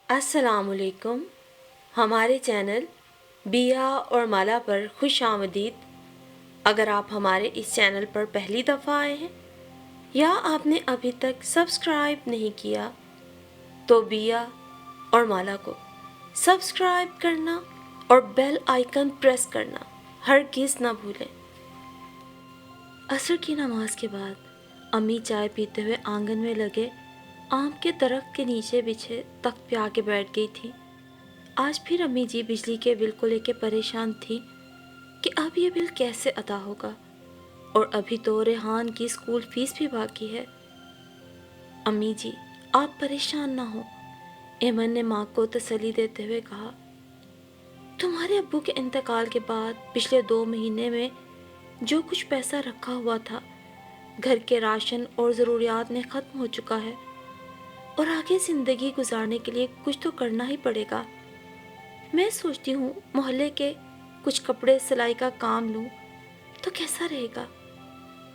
السلام علیکم. ہمارے چینل بیا اور مالا پر خوش آمدید. اگر آپ ہمارے اس چینل پر پہلی دفعہ آئے ہیں یا آپ نے ابھی تک سبسکرائب نہیں کیا تو بیا اور مالا کو سبسکرائب کرنا اور بیل آئیکن پریس کرنا ہرگز نہ بھولیں. عصر کی نماز کے بعد امی چائے پیتے ہوئے آنگن میں لگے آم کے درخت کے نیچے بچھے تخت پہ آ کے بیٹھ گئی تھی. آج پھر امی جی بجلی کے بل کو لے کے پریشان تھی کہ اب یہ بل کیسے ادا ہوگا اور ابھی تو ریحان کی اسکول فیس بھی باقی ہے. امی جی آپ پریشان نہ ہو، ایمن نے ماں کو تسلی دیتے ہوئے کہا. تمہارے ابو کے انتقال کے بعد پچھلے 2 مہینے میں جو کچھ پیسہ رکھا ہوا تھا گھر کے راشن اور ضروریات میں ختم ہو چکا ہے اور آگے زندگی گزارنے کے لیے کچھ تو کرنا ہی پڑے گا. میں سوچتی ہوں محلے کے کچھ کپڑے سلائی کا کام لوں تو کیسا رہے گا.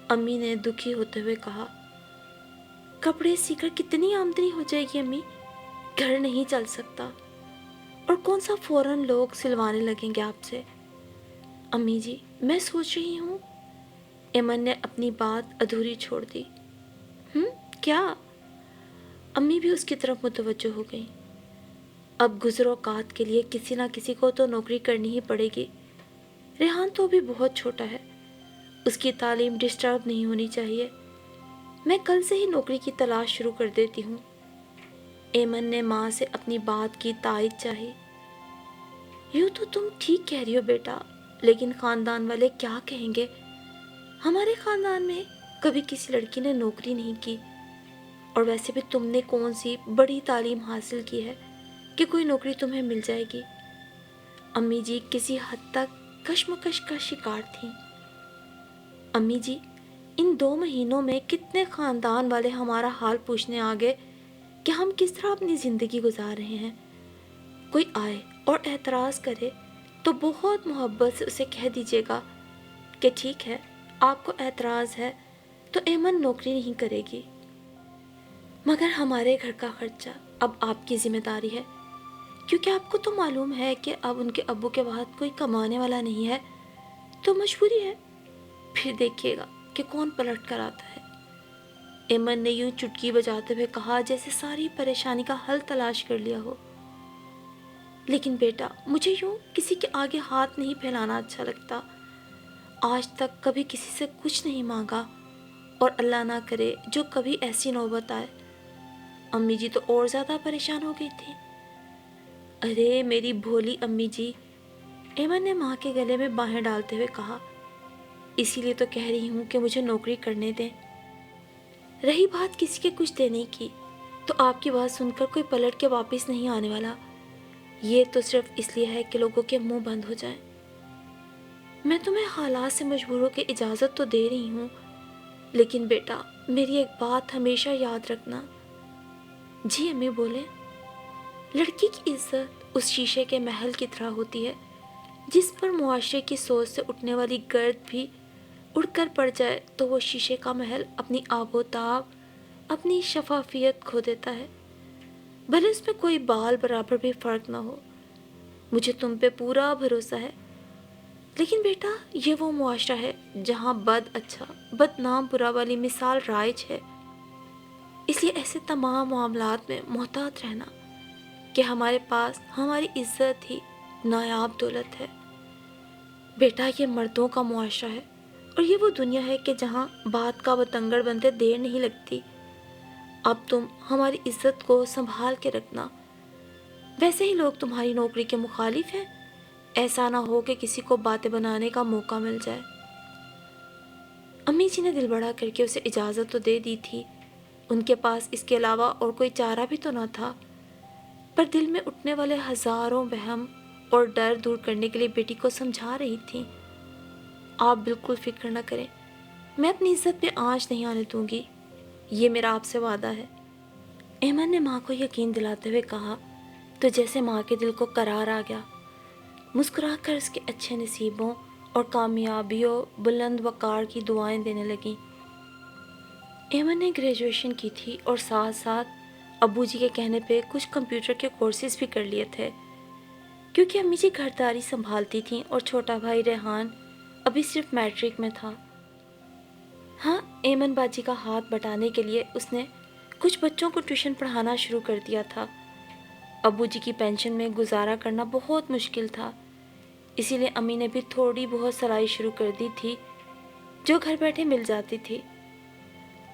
امی نے دکھی ہوتے ہوئے کہا. کپڑے سی کر کتنی آمدنی ہو جائے گی امی، گھر نہیں چل سکتا اور کون سا فوراً لوگ سلوانے لگیں گے آپ سے. امی جی میں سوچ رہی ہوں. ایمن نے اپنی بات ادھوری چھوڑ دی. کیا؟ امی بھی اس کی طرف متوجہ ہو گئیں. اب گزر اوقات کے لیے کسی نہ کسی کو تو نوکری کرنی ہی پڑے گی. ریحان تو بھی بہت چھوٹا ہے، اس کی تعلیم ڈسٹرب نہیں ہونی چاہیے. میں کل سے ہی نوکری کی تلاش شروع کر دیتی ہوں. ایمن نے ماں سے اپنی بات کی تائید چاہی. یوں تو تم ٹھیک کہہ رہی ہو بیٹا، لیکن خاندان والے کیا کہیں گے؟ ہمارے خاندان میں کبھی کسی لڑکی نے نوکری نہیں کی، اور ویسے بھی تم نے کون سی بڑی تعلیم حاصل کی ہے کہ کوئی نوکری تمہیں مل جائے گی. امی جی کسی حد تک کشمکش کا شکار تھیں. امی جی ان 2 مہینوں میں کتنے خاندان والے ہمارا حال پوچھنے آ گئے کہ ہم کس طرح اپنی زندگی گزار رہے ہیں. کوئی آئے اور اعتراض کرے تو بہت محبت سے اسے کہہ دیجیے گا کہ ٹھیک ہے آپ کو اعتراض ہے تو ایمن نوکری نہیں کرے گی، مگر ہمارے گھر کا خرچہ اب آپ کی ذمہ داری ہے، کیونکہ آپ کو تو معلوم ہے کہ اب ان کے ابو کے بعد کوئی کمانے والا نہیں ہے تو مجبوری ہے. پھر دیکھیے گا کہ کون پلٹ کر آتا ہے. ایمن نے یوں چٹکی بجاتے ہوئے کہا جیسے ساری پریشانی کا حل تلاش کر لیا ہو. لیکن بیٹا مجھے یوں کسی کے آگے ہاتھ نہیں پھیلانا اچھا لگتا. آج تک کبھی کسی سے کچھ نہیں مانگا اور اللہ نہ کرے جو کبھی ایسی نوبت آئے. امی جی تو اور زیادہ پریشان ہو گئی تھی. ارے میری بھولی امی جی، ایمن نے ماں کے گلے میں باہیں ڈالتے ہوئے کہا. اسی لیے تو کہہ رہی ہوں کہ مجھے نوکری کرنے دیں. رہی بات کسی کے کچھ دینے کی تو آپ کی بات سن کر کوئی پلٹ کے واپس نہیں آنے والا. یہ تو صرف اس لیے ہے کہ لوگوں کے منہ بند ہو جائیں. میں تمہیں حالات سے مجبور ہو کے اجازت تو دے رہی ہوں، لیکن بیٹا میری ایک بات ہمیشہ یاد رکھنا. جی امی بولیں. لڑکی کی عزت اس شیشے کے محل کی طرح ہوتی ہے جس پر معاشرے کی سوچ سے اٹھنے والی گرد بھی اڑ کر پڑ جائے تو وہ شیشے کا محل اپنی آب و تاب، اپنی شفافیت کھو دیتا ہے، بھلے اس میں کوئی بال برابر بھی فرق نہ ہو. مجھے تم پہ پورا بھروسہ ہے، لیکن بیٹا یہ وہ معاشرہ ہے جہاں بد اچھا بد نام برا والی مثال رائج ہے. اس لیے ایسے تمام معاملات میں محتاط رہنا کہ ہمارے پاس ہماری عزت ہی نایاب دولت ہے. بیٹا یہ مردوں کا معاشرہ ہے اور یہ وہ دنیا ہے کہ جہاں بات کا بتنگڑ بنتے دیر نہیں لگتی. اب تم ہماری عزت کو سنبھال کے رکھنا. ویسے ہی لوگ تمہاری نوکری کے مخالف ہیں، ایسا نہ ہو کہ کسی کو باتیں بنانے کا موقع مل جائے. امی جی نے دل بڑا کر کے اسے اجازت تو دے دی تھی، ان کے پاس اس کے علاوہ اور کوئی چارہ بھی تو نہ تھا، پر دل میں اٹھنے والے ہزاروں وہم اور ڈر دور کرنے کے لیے بیٹی کو سمجھا رہی تھی. آپ بالکل فکر نہ کریں، میں اپنی عزت پہ آنچ نہیں آنے دوں گی، یہ میرا آپ سے وعدہ ہے. ایمن نے ماں کو یقین دلاتے ہوئے کہا تو جیسے ماں کے دل کو قرار آ گیا. مسکرا کر اس کے اچھے نصیبوں اور کامیابیوں بلند وقار کی دعائیں دینے لگیں. ایمن نے گریجویشن کی تھی اور ساتھ ساتھ ابو جی کے کہنے پہ کچھ کمپیوٹر کے کورسز بھی کر لیے تھے، کیونکہ امی جی گھرداری سنبھالتی تھیں اور چھوٹا بھائی ریحان ابھی صرف میٹرک میں تھا۔ ہاں، ایمن باجی کا ہاتھ بٹانے کے لیے اس نے کچھ بچوں کو ٹیوشن پڑھانا شروع کر دیا تھا۔ ابو جی کی پینشن میں گزارا کرنا بہت مشکل تھا، اسی لیے امی نے بھی تھوڑی بہت سلائی شروع کر دی تھی جو گھر بیٹھے مل جاتی تھی۔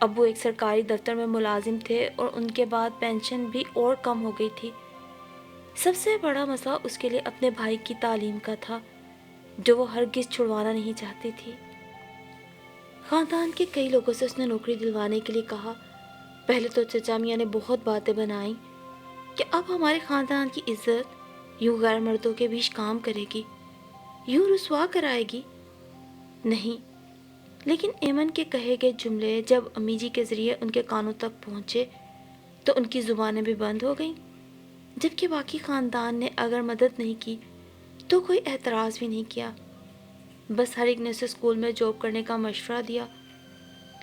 ابو ایک سرکاری دفتر میں ملازم تھے اور ان کے بعد پینشن بھی اور کم ہو گئی تھی۔ سب سے بڑا مسئلہ اس کے لیے اپنے بھائی کی تعلیم کا تھا، جو وہ ہرگز چھڑوانا نہیں چاہتی تھی۔ خاندان کے کئی لوگوں سے اس نے نوکری دلوانے کے لیے کہا۔ پہلے تو چچا میاں نے بہت باتیں بنائیں کہ اب ہمارے خاندان کی عزت یوں غیر مردوں کے بیچ کام کرے گی، یوں رسوا کرائے گی۔ نہیں، لیکن ایمن کے کہے گئے جملے جب امی جی کے ذریعے ان کے کانوں تک پہنچے تو ان کی زبانیں بھی بند ہو گئیں، جبکہ باقی خاندان نے اگر مدد نہیں کی تو کوئی اعتراض بھی نہیں کیا۔ بس ہر ایک نے اسے اسکول میں جاب کرنے کا مشورہ دیا۔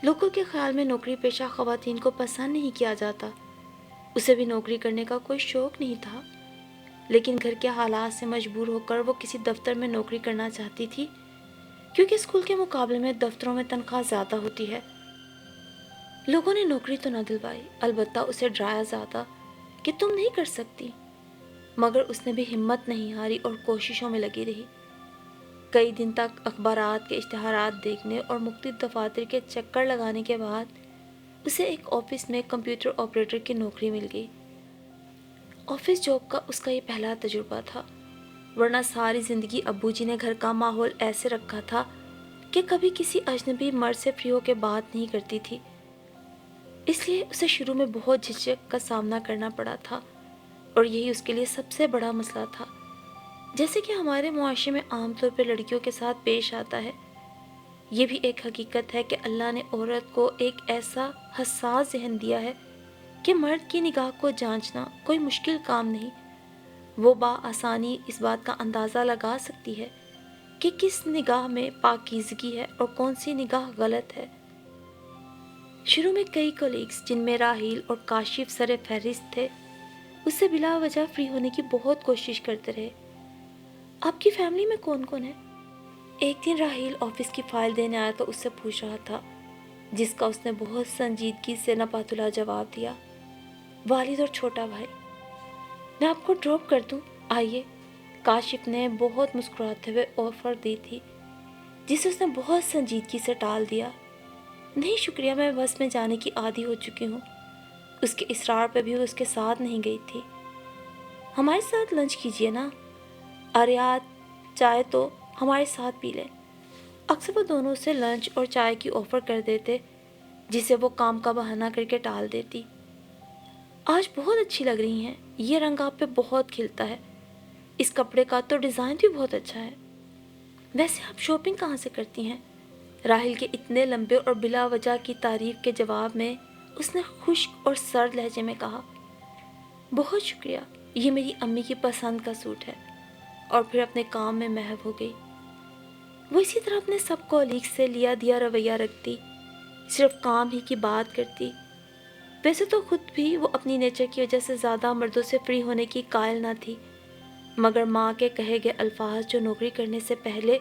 لوگوں کے خیال میں نوکری پیشہ خواتین کو پسند نہیں کیا جاتا، اسے بھی نوکری کرنے کا کوئی شوق نہیں تھا، لیکن گھر کے حالات سے مجبور ہو کر وہ کسی دفتر میں نوکری کرنا چاہتی تھی، کیونکہ اسکول کے مقابلے میں دفتروں میں تنخواہ زیادہ ہوتی ہے۔ لوگوں نے نوکری تو نہ دلوائی، البتہ اسے ڈرایا زیادہ کہ تم نہیں کر سکتی، مگر اس نے بھی ہمت نہیں ہاری اور کوششوں میں لگی رہی۔ کئی دن تک اخبارات کے اشتہارات دیکھنے اور مختلف دفاتر کے چکر لگانے کے بعد اسے ایک آفس میں کمپیوٹر آپریٹر کی نوکری مل گئی۔ آفس جاب کا اس کا یہ پہلا تجربہ تھا، ورنہ ساری زندگی ابو جی نے گھر کا ماحول ایسے رکھا تھا کہ کبھی کسی اجنبی مرد سے فری ہو کے بات نہیں کرتی تھی، اس لیے اسے شروع میں بہت جھجک کا سامنا کرنا پڑا تھا، اور یہی اس کے لیے سب سے بڑا مسئلہ تھا۔ جیسے کہ ہمارے معاشرے میں عام طور پہ لڑکیوں کے ساتھ پیش آتا ہے، یہ بھی ایک حقیقت ہے کہ اللہ نے عورت کو ایک ایسا حساس ذہن دیا ہے کہ مرد کی نگاہ کو جانچنا کوئی مشکل کام نہیں۔ وہ بآسانی اس بات کا اندازہ لگا سکتی ہے کہ کس نگاہ میں پاکیزگی ہے اور کون سی نگاہ غلط ہے۔ شروع میں کئی کولیگز، جن میں راحیل اور کاشف سر فہرست تھے، اس سے بلا وجہ فری ہونے کی بہت کوشش کرتے رہے۔ آپ کی فیملی میں کون کون ہے؟ ایک دن راحیل آفس کی فائل دینے آیا تو اس سے پوچھ رہا تھا، جس کا اس نے بہت سنجیدگی سے نپاتلا جواب دیا، والد اور چھوٹا بھائی۔ میں آپ کو ڈراپ کر دوں، آئیے، کاشف نے بہت مسکراتے ہوئے آفر دی تھی، جسے اس نے بہت سنجیدگی سے ٹال دیا۔ نہیں شکریہ، میں بس میں جانے کی عادی ہو چکی ہوں۔ اس کے اصرار پہ بھی وہ اس کے ساتھ نہیں گئی تھی۔ ہمارے ساتھ لنچ کیجیے نا، آریات چائے تو ہمارے ساتھ پی لیں۔ اکثر وہ دونوں سے لنچ اور چائے کی آفر کر دیتے، جسے وہ کام کا بہانہ کر کے ٹال دیتی۔ آج بہت اچھی لگ رہی ہیں، یہ رنگ آپ پہ بہت کھلتا ہے، اس کپڑے کا تو ڈیزائن بھی بہت اچھا ہے۔ ویسے آپ شاپنگ کہاں سے کرتی ہیں؟ راحیل کے اتنے لمبے اور بلا وجہ کی تعریف کے جواب میں اس نے خشک اور سرد لہجے میں کہا، بہت شکریہ، یہ میری امی کی پسند کا سوٹ ہے، اور پھر اپنے کام میں محو ہو گئی۔ وہ اسی طرح اپنے سب کولیگ سے لیا دیا رویہ رکھتی، صرف کام ہی کی بات کرتی۔ ویسے تو خود بھی وہ اپنی نیچر کی وجہ سے زیادہ مردوں سے فری ہونے کی قائل نہ تھی، مگر ماں کے کہے گئے الفاظ جو نوکری کرنے سے پہلے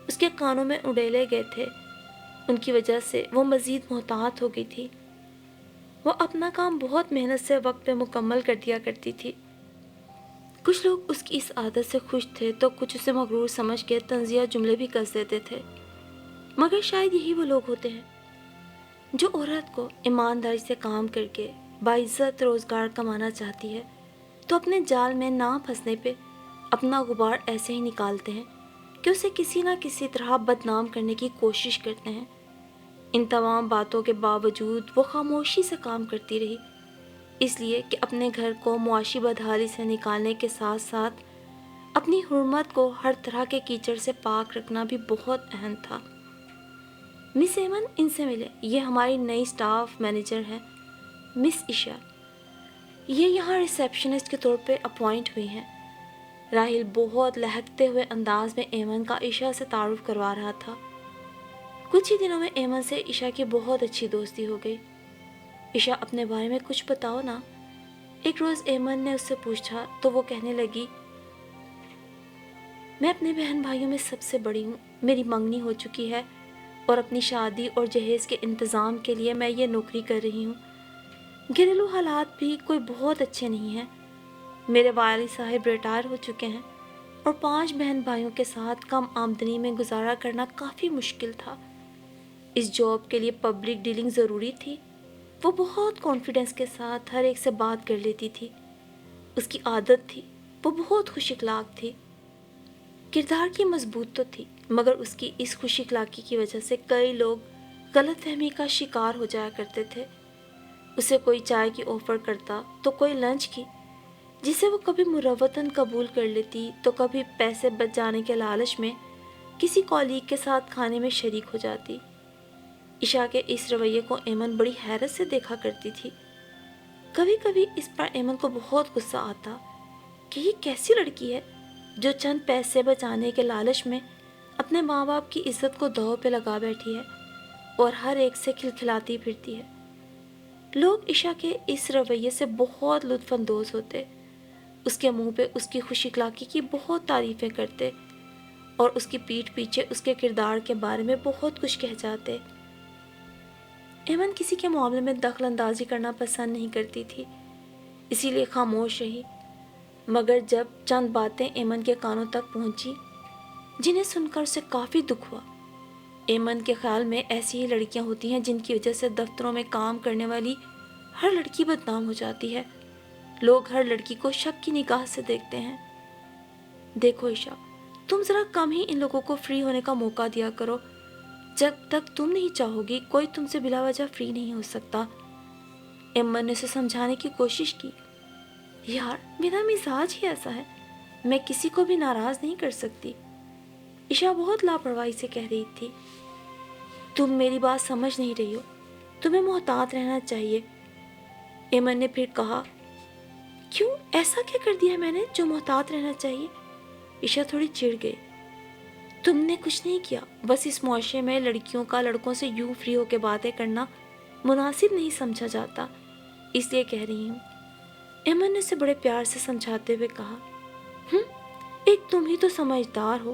اس کے کانوں میں اڑیلے گئے تھے، ان کی وجہ سے وہ مزید محتاط ہو گئی تھی۔ وہ اپنا کام بہت محنت سے وقت پہ مکمل کر دیا کرتی تھی۔ کچھ لوگ اس کی اس عادت سے خوش تھے تو کچھ اسے مغرور سمجھ کے طنزیہ جملے بھی کس دیتے تھے، مگر شاید یہی وہ لوگ ہوتے ہیں جو عورت کو ایمانداری سے کام کر کے باعزت روزگار کمانا چاہتی ہے تو اپنے جال میں نہ پھنسنے پہ اپنا غبار ایسے ہی نکالتے ہیں کہ اسے کسی نہ کسی طرح بدنام کرنے کی کوشش کرتے ہیں۔ ان تمام باتوں کے باوجود وہ خاموشی سے کام کرتی رہی، اس لیے کہ اپنے گھر کو معاشی بدحالی سے نکالنے کے ساتھ ساتھ اپنی حرمت کو ہر طرح کے کیچڑ سے پاک رکھنا بھی بہت اہم تھا۔ مس ایمن، ان سے ملے، یہ ہماری نئی سٹاف مینیجر ہیں، مس عشا، یہ یہاں ریسیپشنسٹ کے طور پہ اپوائنٹ ہوئی ہیں۔ راحیل بہت لہکتے ہوئے انداز میں ایمن کا عشا سے تعارف کروا رہا تھا۔ کچھ ہی دنوں میں ایمن سے عشا کی بہت اچھی دوستی ہو گئی۔ عشا، اپنے بارے میں کچھ بتاؤ نا، ایک روز ایمن نے اس سے پوچھا تو وہ کہنے لگی، میں اپنے بہن بھائیوں میں سب سے بڑی ہوں، میری منگنی ہو چکی ہے اور اپنی شادی اور جہیز کے انتظام کے لیے میں یہ نوکری کر رہی ہوں۔ گھریلو حالات بھی کوئی بہت اچھے نہیں ہیں، میرے والد صاحب ریٹائر ہو چکے ہیں اور 5 بہن بھائیوں کے ساتھ کم آمدنی میں گزارا کرنا کافی مشکل تھا۔ اس جاب کے لیے پبلک ڈیلنگ ضروری تھی۔ وہ بہت کانفیڈنس کے ساتھ ہر ایک سے بات کر لیتی تھی۔ اس کی عادت تھی، وہ بہت خوش اخلاق تھی، کردار کی مضبوط تو تھی، مگر اس کی اس خوش اخلاقی کی وجہ سے کئی لوگ غلط فہمی کا شکار ہو جایا کرتے تھے۔ اسے کوئی چائے کی آفر کرتا تو کوئی لنچ کی، جسے وہ کبھی مروتاً قبول کر لیتی تو کبھی پیسے بچ جانے کے لالچ میں کسی کولیگ کے ساتھ کھانے میں شریک ہو جاتی۔ عشاء کے اس رویے کو ایمن بڑی حیرت سے دیکھا کرتی تھی۔ کبھی کبھی اس پر ایمن کو بہت غصہ آتا کہ یہ کیسی لڑکی ہے جو چند پیسے بچانے کے لالچ میں اپنے ماں باپ کی عزت کو داؤ پہ لگا بیٹھی ہے اور ہر ایک سے کھلکھلاتی پھرتی ہے۔ لوگ عشاء کے اس رویے سے بہت لطف اندوز ہوتے، اس کے منہ پہ اس کی خوش اخلاقی کی بہت تعریفیں کرتے اور اس کی پیٹھ پیچھے اس کے کردار کے بارے میں بہت کچھ کہہ جاتے۔ ایمن کسی کے معاملے میں دخل اندازی کرنا پسند نہیں کرتی تھی، اسی لیے خاموش رہی، مگر جب چند باتیں ایمن کے کانوں تک پہنچی جنہیں سن کر اسے کافی دکھ ہوا۔ ایمن کے خیال میں ایسی ہی لڑکیاں ہوتی ہیں جن کی وجہ سے دفتروں میں کام کرنے والی ہر لڑکی بدنام ہو جاتی ہے۔ لوگ ہر لڑکی کو شک کی نگاہ سے دیکھتے ہیں۔ دیکھو عشاء، تم ذرا کم ہی ان لوگوں کو فری ہونے کا موقع دیا کرو۔ جب تک تم نہیں چاہو گی کوئی تم سے بلا وجہ فری نہیں ہو سکتا۔ ایمن نے اسے سمجھانے کی کوشش کی، یار میرا مزاج ہی ایسا ہے، میں کسی کو بھی ناراض نہیں کر سکتی۔ عشاء بہت لاپرواہی سے کہہ رہی تھی، تم میری بات سمجھ نہیں رہی ہو، تمہیں محتاط رہنا چاہیے۔ ایمن نے پھر کہا، کیوں، ایسا کیا کر دیا میں نے جو محتاط رہنا چاہیے؟ عشاء تھوڑی چڑ گئی، تم نے کچھ نہیں کیا، بس اس معاشرے میں لڑکیوں کا لڑکوں سے یوں فری ہو کے باتیں کرنا مناسب نہیں سمجھا جاتا، اس لیے کہہ رہی ہوں۔ ایمن نے اسے بڑے پیار سے سمجھاتے ہوئے کہا، ایک تم ہی تو سمجھدار ہو،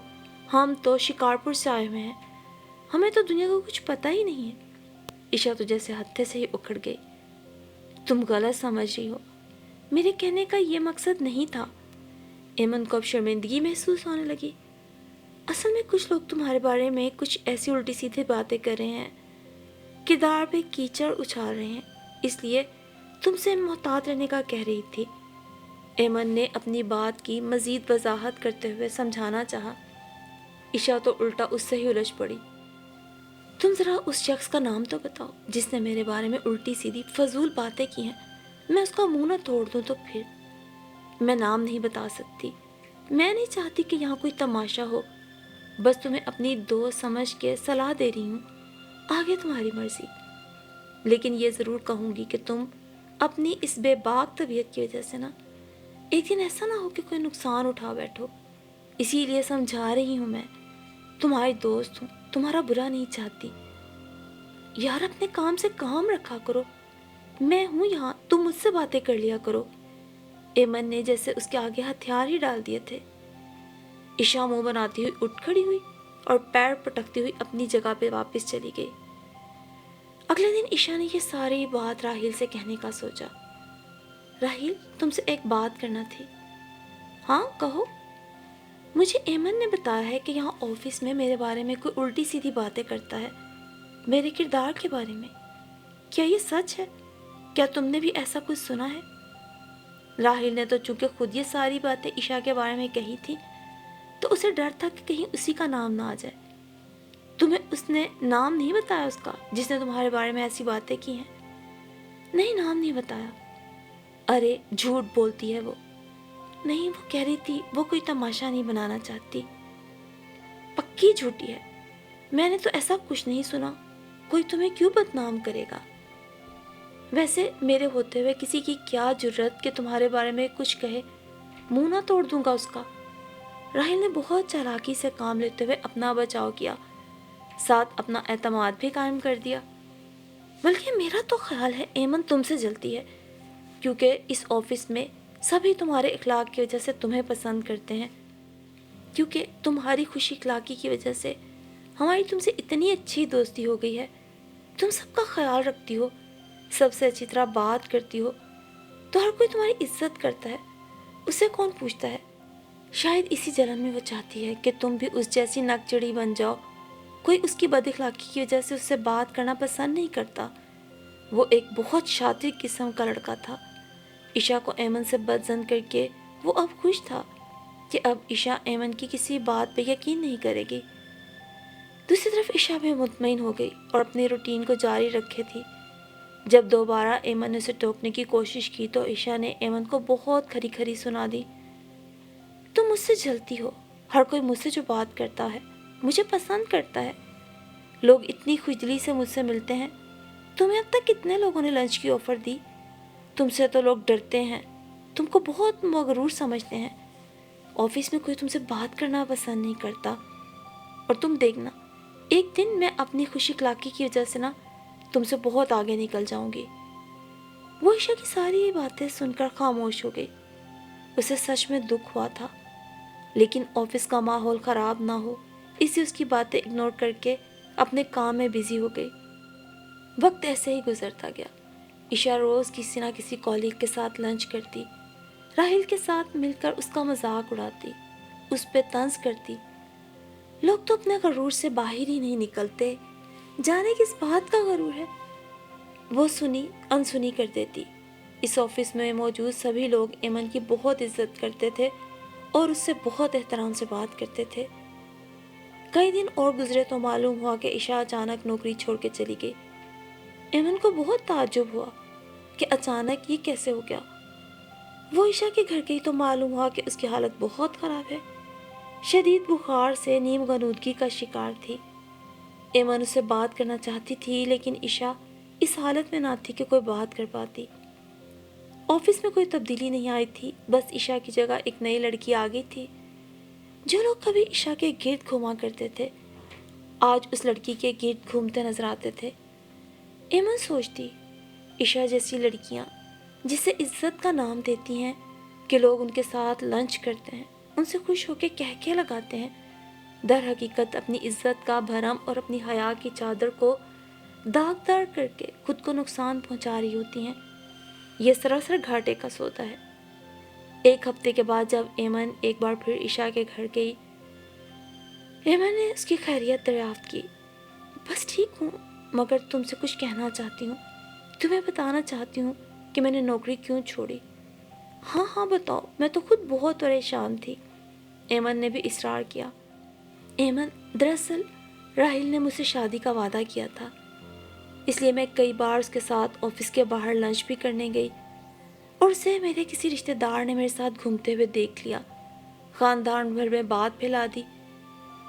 ہم تو شکارپور سے آئے ہوئے ہیں، ہمیں تو دنیا کو کچھ پتہ ہی نہیں ہے۔ عشاء تو جیسے ہتھے سے ہی اکھڑ گئی، تم غلط سمجھ رہی ہو، میرے کہنے کا یہ مقصد نہیں تھا۔ ایمن کو اب شرمندگی محسوس ہونے لگی، اصل میں کچھ لوگ تمہارے بارے میں کچھ ایسی الٹی سیدھی باتیں کر رہے ہیں، کردار پہ کیچڑ اچھال رہے ہیں، اس لیے تم سے محتاط رہنے کا کہہ رہی تھی۔ ایمن نے اپنی بات کی مزید وضاحت کرتے ہوئے سمجھانا چاہا، عشاء تو الٹا اس سے ہی الجھ پڑی، تم ذرا اس شخص کا نام تو بتاؤ جس نے میرے بارے میں الٹی سیدھی فضول باتیں کی ہیں، میں اس کا منہ نہ توڑ دوں تو پھر۔ میں نام نہیں بتا سکتی، میں نہیں چاہتی کہ یہاں کوئی تماشا ہو، بس تمہیں اپنی دوست سمجھ کے صلاح دے رہی ہوں، آگے تمہاری مرضی۔ لیکن یہ ضرور کہوں گی کہ تم اپنی اس بے باک طبیعت کی وجہ سے نا ایک دن ایسا نہ ہو کہ کوئی نقصان اٹھا بیٹھو، اسی لیے سمجھا رہی ہوں، میں تمہاری دوست ہوں، تمہارا برا نہیں چاہتی۔ یار اپنے کام سے کام رکھا کرو، میں ہوں یہاں، تم مجھ سے باتیں کر لیا کرو۔ ایمن نے جیسے اس کے آگے ہتھیار ہی ڈال دیے تھے۔ عشاء منہ بناتی ہوئی اٹھ کھڑی ہوئی اور پیر پٹکتی ہوئی اپنی جگہ پہ واپس چلی گئی۔ اگلے دن عشاء نے یہ ساری بات راحیل سے کہنے کا سوچا۔ راحیل، تم سے ایک بات کرنا تھی۔ ہاں کہو۔ مجھے ایمن نے بتایا ہے کہ یہاں آفس میں میرے بارے میں کوئی الٹی سیدھی باتیں کرتا ہے، میرے کردار کے بارے میں، کیا یہ سچ ہے؟ کیا تم نے بھی ایسا کچھ سنا ہے؟ راحیل نے تو چونکہ خود یہ ساری باتیں عشاء کے بارے میں کہی تھی تو اسے ڈر تھا کہ کہیں اسی کا نام نہ آ جائے۔ تمہیں اس نے نام نہیں بتایا اس کا جس نے تمہارے بارے میں ایسی باتیں کی ہیں؟ نہیں، نام نہیں بتایا۔ ارے جھوٹ بولتی ہے وہ۔ نہیں، وہ کہہ رہی تھی وہ کوئی تماشا نہیں بنانا چاہتی۔ پکی جھوٹی ہے، میں نے تو ایسا کچھ نہیں سنا، کوئی تمہیں کیوں بدنام کرے گا؟ ویسے میرے ہوتے ہوئے کسی کی کیا جرت کہ تمہارے بارے میں کچھ کہے، منہ نہ توڑ دوں گا اس کا۔ راحیل نے بہت چالاکی سے کام لیتے ہوئے اپنا بچاؤ کیا، ساتھ اپنا اعتماد بھی قائم کر دیا۔ بلکہ میرا تو خیال ہے ایمن تم سے جلتی ہے، کیونکہ اس آفس میں سبھی تمہارے اخلاق کی وجہ سے تمہیں پسند کرتے ہیں، کیونکہ تمہاری خوش اخلاقی کی وجہ سے ہماری تم سے اتنی اچھی دوستی ہو گئی ہے، تم سب کا خیال رکھتی ہو، سب سے اچھی طرح بات کرتی ہو، تو ہر کوئی تمہاری عزت کرتا ہے، اسے کون پوچھتا ہے؟ شاید اسی جلن میں وہ چاہتی ہے کہ تم بھی اس جیسی نک چڑی بن جاؤ۔ کوئی اس کی بد اخلاقی کی وجہ سے اس سے بات کرنا پسند نہیں کرتا۔ وہ ایک بہت شاطر قسم کا لڑکا تھا۔ عشا کو ایمن سے بدظن کر کے وہ اب خوش تھا کہ اب عشا ایمن کی کسی بات پہ یقین نہیں کرے گی۔ دوسری طرف عشا بھی مطمئن ہو گئی اور اپنی روٹین کو جاری رکھے تھی۔ جب دوبارہ ایمن نے اسے ٹوکنے کی کوشش کی تو عشا نے ایمن کو بہت کھری کھری سنا دی۔ تم مجھ سے جلتی ہو، ہر کوئی مجھ سے جو بات کرتا ہے مجھے پسند کرتا ہے، لوگ اتنی خجلی سے مجھ سے ملتے ہیں، تمہیں اب تک کتنے لوگوں نے لنچ کی آفر دی، تم سے تو لوگ ڈرتے ہیں، تم کو بہت مغرور سمجھتے ہیں، آفس میں کوئی تم سے بات کرنا پسند نہیں کرتا، اور تم دیکھنا ایک دن میں اپنی خوش اخلاقی کی وجہ سے نا تم سے بہت آگے نکل جاؤں گی۔ وہ عشا کی ساری یہ باتیں سن کر خاموش ہو گئی۔ اسے سچ میں دکھ ہوا تھا، لیکن آفس کا ماحول خراب نہ ہو اس لیے اس کی باتیں اگنور کر کے اپنے کام میں بزی ہو گئی۔ وقت ایسے ہی گزرتا گیا۔ عشا روز کسی نہ کسی کالیگ کے ساتھ لنچ کرتی، راحیل کے ساتھ مل کر اس کا مذاق اڑاتی، اس پہ طنز کرتی۔ لوگ تو اپنے غرور سے باہر ہی نہیں نکلتے، جانے کس بات کا غرور ہے، وہ سنی انسنی کر دیتی۔ اس آفس میں موجود سبھی لوگ ایمن کی بہت عزت کرتے تھے اور اس سے بہت احترام سے بات کرتے تھے۔ کئی دن اور گزرے تو معلوم ہوا کہ عشا اچانک نوکری چھوڑ کے چلی گئی۔ ایمن کو بہت تعجب ہوا کہ اچانک یہ کیسے ہو گیا۔ وہ عشا کے گھر گئی تو معلوم ہوا کہ اس کی حالت بہت خراب ہے، شدید بخار سے نیم غنودگی کا شکار تھی۔ ایمن اسے بات کرنا چاہتی تھی لیکن عشا اس حالت میں نہ تھی کہ کوئی بات کر پاتی۔ آفس میں کوئی تبدیلی نہیں آئی تھی، بس عشا کی جگہ ایک نئی لڑکی آ گئی تھی۔ جو لوگ کبھی عشا کے گرد گھوما کرتے تھے آج اس لڑکی کے گرد گھومتے نظر آتے تھے۔ ایمن سوچتی، عشا جیسی لڑکیاں جسے عزت کا نام دیتی ہیں کہ لوگ ان کے ساتھ لنچ کرتے ہیں، ان سے خوش ہو کے کہکے لگاتے ہیں، در حقیقت اپنی عزت کا بھرم اور اپنی حیا کی چادر کو داغدار کر کے خود کو نقصان پہنچا رہی ہوتی ہیں۔ یہ سراسر گھاٹے کا سودا ہے۔ ایک ہفتے کے بعد جب ایمن ایک بار پھر عشا کے گھر گئی، ایمن نے اس کی خیریت دریافت کی۔ بس ٹھیک ہوں، مگر تم سے کچھ کہنا چاہتی ہوں، تمہیں بتانا چاہتی ہوں کہ میں نے نوکری کیوں چھوڑی۔ ہاں ہاں بتاؤ، میں تو خود بہت پریشان تھی، ایمن نے بھی اصرار کیا۔ ایمن، دراصل راحیل نے مجھ سے شادی کا وعدہ کیا تھا، اس لیے میں کئی بار اس کے ساتھ آفس کے باہر لنچ بھی کرنے گئی، اور اسے میرے کسی رشتہ دار نے میرے ساتھ گھومتے ہوئے دیکھ لیا، خاندان بھر میں بات پھیلا دی،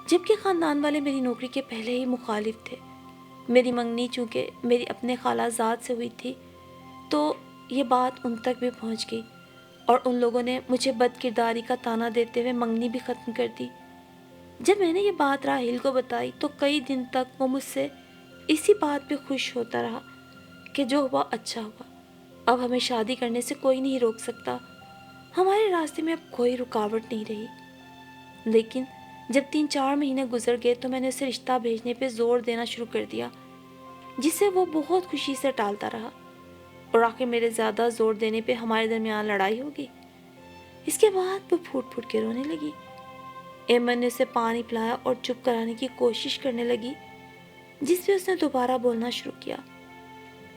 جبکہ خاندان والے میری نوکری کے پہلے ہی مخالف تھے۔ میری منگنی چونکہ میری اپنے خالہ زاد سے ہوئی تھی تو یہ بات ان تک بھی پہنچ گئی، اور ان لوگوں نے مجھے بد کرداری کا طعنہ دیتے ہوئے منگنی بھی ختم کر دی۔ جب میں نے یہ بات راحیل کو بتائی تو کئی دن تک وہ مجھ سے اسی بات پہ خوش ہوتا رہا کہ جو ہوا اچھا ہوا، اب ہمیں شادی کرنے سے کوئی نہیں روک سکتا، ہمارے راستے میں اب کوئی رکاوٹ نہیں رہی۔ لیکن جب 3-4 مہینے گزر گئے تو میں نے اسے رشتہ بھیجنے پہ زور دینا شروع کر دیا، جسے وہ بہت خوشی سے ٹالتا رہا، اور آخر میرے زیادہ زور دینے پہ ہمارے درمیان لڑائی ہوگی۔ اس کے بعد وہ پھوٹ پھوٹ کے رونے لگی۔ ایمن نے اسے پانی پلایا اور چپ کرانے کی کوشش کرنے لگی، جس پہ اس نے دوبارہ بولنا شروع کیا۔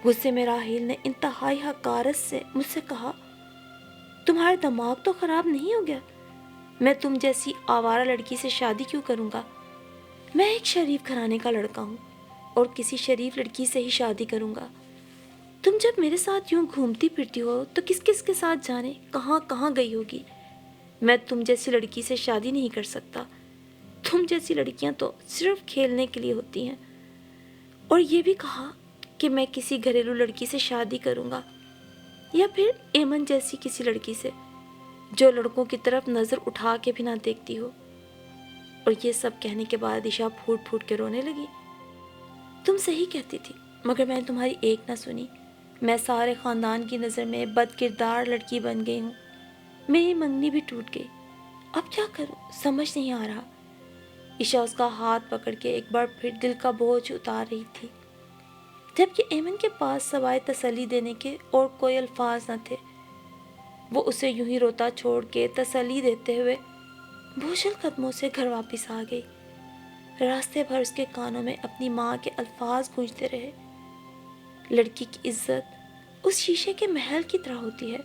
غصے میں راحیل نے انتہائی حقارت سے مجھ سے کہا، تمہارا دماغ تو خراب نہیں ہو گیا؟ میں تم جیسی آوارہ لڑکی سے شادی کیوں کروں گا؟ میں ایک شریف گھرانے کا لڑکا ہوں اور کسی شریف لڑکی سے ہی شادی کروں گا۔ تم جب میرے ساتھ یوں گھومتی پھرتی ہو تو کس کس کے ساتھ جانے کہاں کہاں گئی ہوگی؟ میں تم جیسی لڑکی سے شادی نہیں کر سکتا، تم جیسی لڑکیاں تو صرف کھیلنے کے لیے ہوتی ہیں۔ اور یہ بھی کہا کہ میں کسی گھریلو لڑکی سے شادی کروں گا، یا پھر ایمن جیسی کسی لڑکی سے جو لڑکوں کی طرف نظر اٹھا کے بھی نہ دیکھتی ہو۔ اور یہ سب کہنے کے بعد عشا پھوٹ پھوٹ کے رونے لگی۔ تم صحیح کہتی تھی، مگر میں نے تمہاری ایک نہ سنی، میں سارے خاندان کی نظر میں بد کردار لڑکی بن گئی ہوں، میری منگنی بھی ٹوٹ گئی، اب کیا کروں سمجھ نہیں آ رہا۔ عشا اس کا ہاتھ پکڑ کے ایک بار پھر دل کا بوجھ اتار رہی تھی، جبکہ ایمن کے پاس سوائے تسلی دینے کے اور کوئی الفاظ نہ تھے۔ وہ اسے یوں ہی روتا چھوڑ کے تسلی دیتے ہوئے بوجھل قدموں سے گھر واپس آ گئی۔ راستے بھر اس کے کانوں میں اپنی ماں کے الفاظ گونجتے رہے، لڑکی کی عزت اس شیشے کے محل کی طرح ہوتی ہے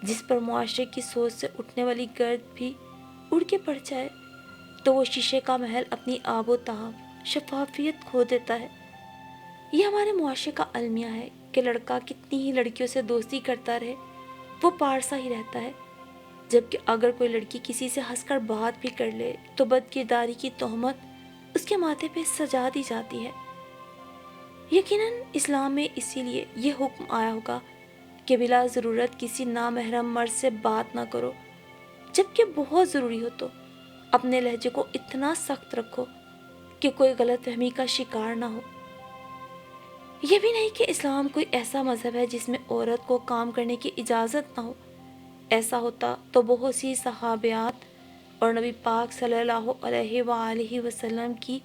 جس پر معاشرے کی سوچ سے اٹھنے والی گرد بھی اڑ کے پڑ جائے تو وہ شیشے کا محل اپنی آب و تاب شفافیت کھو دیتا ہے۔ یہ ہمارے معاشرے کا المیہ ہے کہ لڑکا کتنی ہی لڑکیوں سے دوستی کرتا رہے وہ پارسا ہی رہتا ہے، جبکہ اگر کوئی لڑکی کسی سے ہنس کر بات بھی کر لے تو بد کرداری کی تہمت اس کے ماتھے پہ سجا دی جاتی ہے۔ یقیناً اسلام میں اسی لیے یہ حکم آیا ہوگا کہ بلا ضرورت کسی نامحرم مرد سے بات نہ کرو، جبکہ بہت ضروری ہو تو اپنے لہجے کو اتنا سخت رکھو کہ کوئی غلط فہمی کا شکار نہ ہو۔ یہ بھی نہیں کہ اسلام کوئی ایسا مذہب ہے جس میں عورت کو کام کرنے کی اجازت نہ ہو، ایسا ہوتا تو بہت سی صحابیات اور نبی پاک صلی اللہ علیہ وآلہ وسلم کی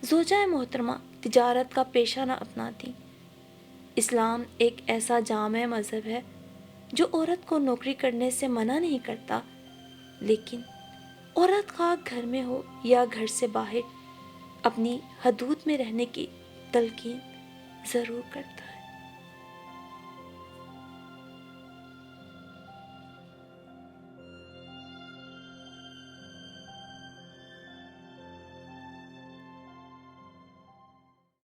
زوجہ محترمہ تجارت کا پیشہ نہ اپناتی۔ اسلام ایک ایسا جامع مذہب ہے جو عورت کو نوکری کرنے سے منع نہیں کرتا، لیکن عورت خواہ گھر میں ہو یا گھر سے باہر اپنی حدود میں رہنے کی تلقین ضرور کرتا ہے۔